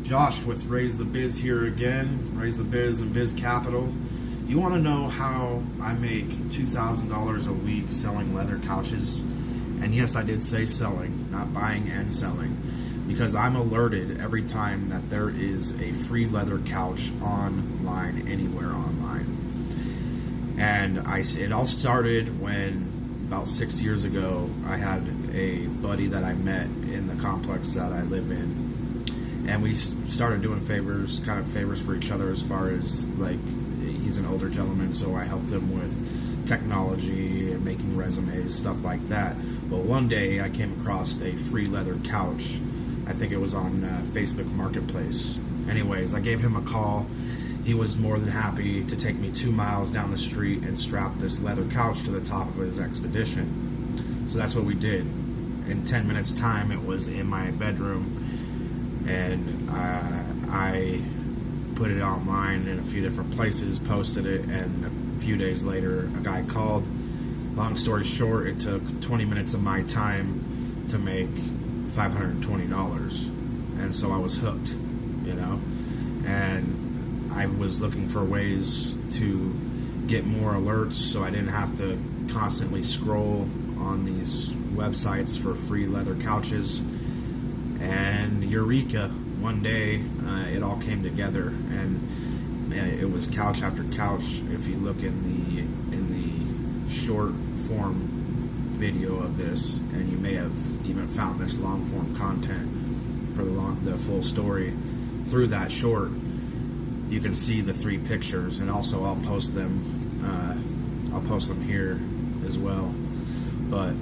Josh with Raise the Biz here again, Raise the Biz and Biz Capital. You want to know how I make $2,000 a week selling leather couches? And yes, I did say selling, not buying and selling, because I'm alerted every time that there is a free leather couch online, anywhere online. And it all started when, about 6 years ago, I had a buddy that I met in the complex that I live in. And we started doing favors for each other, as far as, like, he's an older gentleman, so I helped him with technology and making resumes, stuff like that. But one day I came across a free leather couch. I think it was on Facebook Marketplace. Anyways, I gave him a call. He was more than happy to take me 2 miles down the street and strap this leather couch to the top of his Expedition. So that's what we did. In 10 minutes time, it was in my bedroom. And I put it online in a few different places, posted it, and a few days later a guy called. Long story short, it took 20 minutes of my time to make $520, and so I was hooked, you know. And I was looking for ways to get more alerts so I didn't have to constantly scroll on these websites for free leather couches. And eureka, one day it all came together, and it was couch after couch. If you look in the short form video of this, and you may have even found this long form content for the full story through that short, you can see the 3 pictures, and also I'll post them here as well. But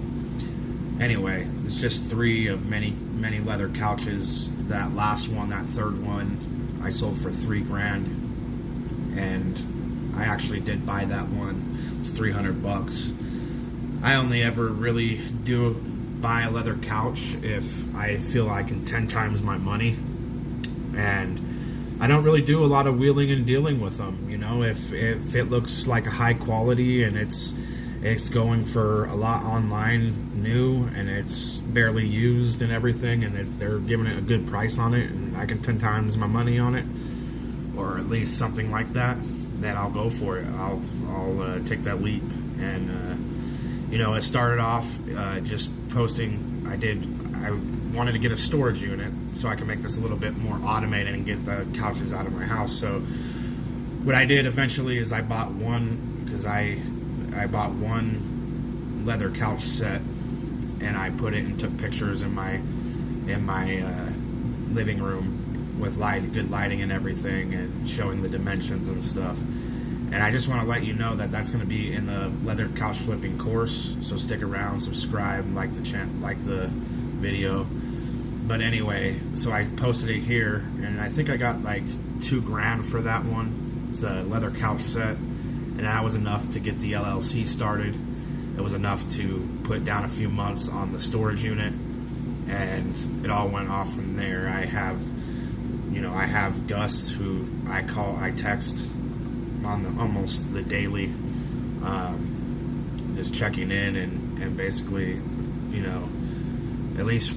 anyway, it's just 3 of many leather couches. That last one, that third one, I sold for $3,000, and I actually did buy that one. It was $300. I only ever really buy a leather couch if I feel I can 10 times my money, and I don't really do a lot of wheeling and dealing with them. You know, if it looks like a high quality and it's going for a lot online, new, and it's barely used and everything, and if they're giving it a good price on it, and I can 10 times my money on it, or at least something like that, then I'll go for it. I'll take that leap. And you know, it started off just posting. I wanted to get a storage unit so I can make this a little bit more automated and get the couches out of my house. So what I did eventually is I bought one, because I bought one leather couch set, and I put it and took pictures in my living room with good lighting and everything, and showing the dimensions and stuff. And I just want to let you know that that's going to be in the leather couch flipping course. So stick around, subscribe, like the video. But anyway, so I posted it here, and I think I got like $2,000 for that one. It's a leather couch set. And that was enough to get the LLC started. It was enough to put down a few months on the storage unit, and it all went off from there. I have Gus, who I text on almost the daily, just checking in, and basically, you know, at least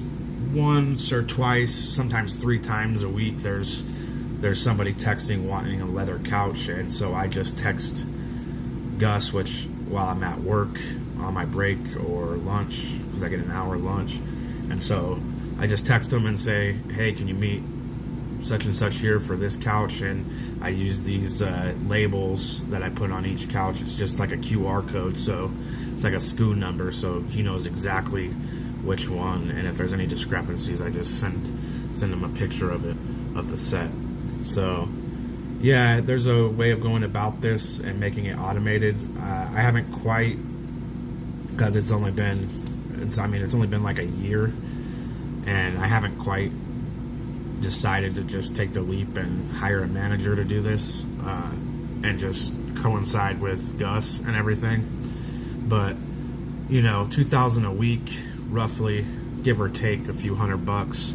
once or twice, sometimes 3 times a week, there's somebody texting wanting a leather couch, and so I just text Gus, which while I'm at work on my break or lunch, because I get an hour lunch, and so I just text him and say, hey, can you meet such and such here for this couch? And I use these labels that I put on each couch. It's just like a QR code, so it's like a SKU number, so he knows exactly which one. And if there's any discrepancies, I just send him a picture of it, of the set. So yeah, there's a way of going about this and making it automated. I haven't quite, because it's only been like a year, and I haven't quite decided to just take the leap and hire a manager to do this, and just coincide with Gus and everything. But you know, $2,000 a week, roughly, give or take a few $100,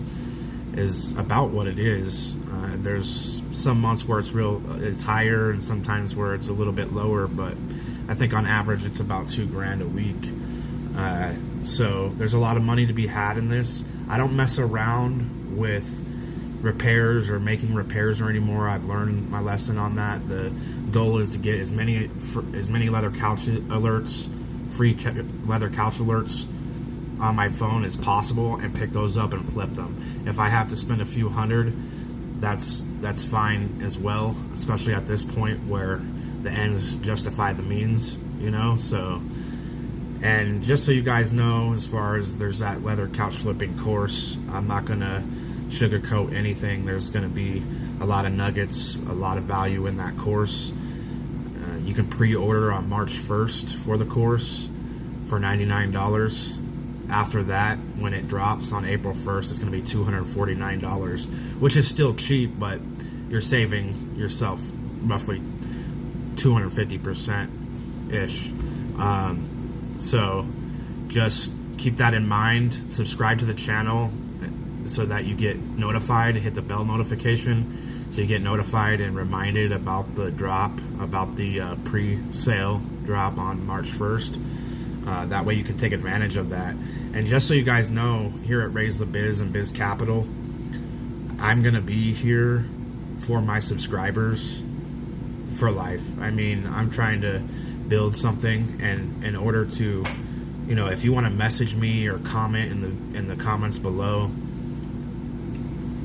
is about what it is. There's some months where it's higher, and sometimes where it's a little bit lower, but I think on average it's about $2,000 a week. So there's a lot of money to be had in this. I don't mess around with repairs or making repairs or anymore. I've learned my lesson on that. The goal is to get as many leather couch alerts, free leather couch alerts on my phone as possible, and pick those up and flip them. If I have to spend a few hundred, that's fine as well, especially at this point where the ends justify the means, you know. So, and just so you guys know, as far as there's that leather couch flipping course, I'm not gonna sugarcoat anything. There's gonna be a lot of nuggets, a lot of value in that course. You can pre-order on March 1st for the course for $99. After that, when it drops on April 1st, it's going to be $249, which is still cheap, but you're saving yourself roughly 250%-ish. So just keep that in mind. Subscribe to the channel so that you get notified. Hit the bell notification so you get notified and reminded about the drop, about the pre-sale drop on March 1st. That way you can take advantage of that. And just so you guys know, here at Raise the Biz and Biz Capital, I'm going to be here for my subscribers for life. I mean, I'm trying to build something, and in order to, you know, if you want to message me or comment in the comments below,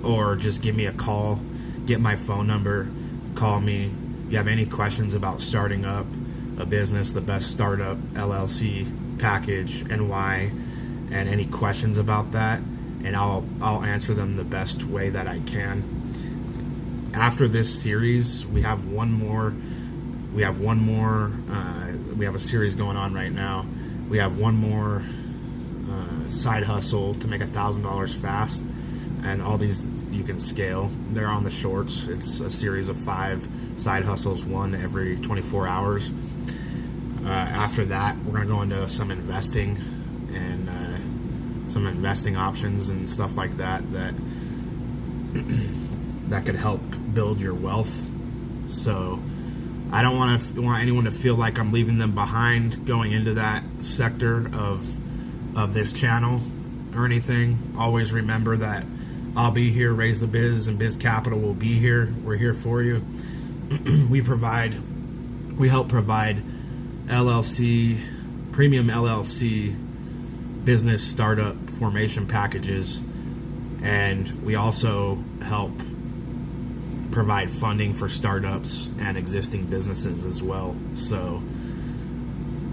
or just give me a call, get my phone number, call me. If you have any questions about starting up a business, the best startup LLC package and why, and any questions about that, and I'll answer them the best way that I can. After this series, we have a series going on right now. We have one more side hustle to make $1,000 fast, and all these you can scale. They're on the shorts. It's a series of 5 side hustles, one every 24 hours. After that, we're going to go into some investing and some investing options and stuff like that that could help build your wealth. So I don't want anyone to feel like I'm leaving them behind going into that sector of this channel or anything. Always remember that I'll be here. Raise the Biz and Biz Capital will be here. We're here for you. We help provide LLC, premium LLC business startup formation packages, and we also help provide funding for startups and existing businesses as well. So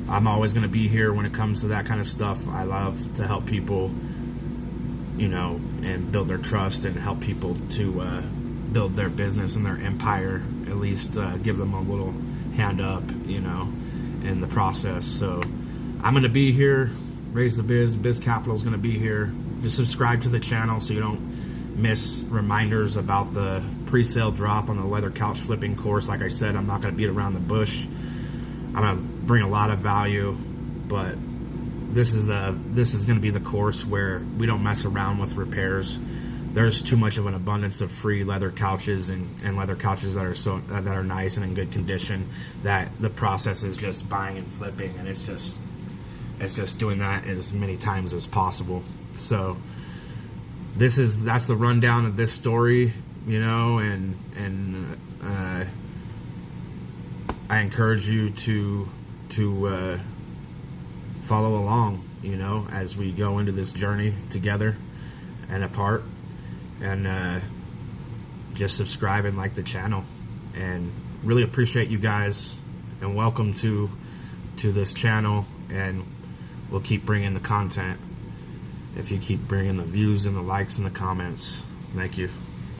I'm always going to be here when it comes to that kind of stuff. I love to help people, you know, and build their trust and help people to build their business and their empire, at least give them a little hand up, you know, in the process. So I'm going to be here. Raise the Biz. Biz Capital is going to be here. Just subscribe to the channel so you don't miss reminders about the pre-sale drop on the leather couch flipping course. Like I said, I'm not going to beat around the bush. I'm going to bring a lot of value, but this is going to be the course where we don't mess around with repairs. There's too much of an abundance of free leather couches and leather couches that are nice and in good condition, that the process is just buying and flipping, and it's just doing that as many times as possible. So that's the rundown of this story, you know, and I encourage you to follow along, you know, as we go into this journey together and apart, and just subscribe and like the channel, and really appreciate you guys, and welcome to this channel, and we'll keep bringing the content if you keep bringing the views and the likes and the comments. Thank you.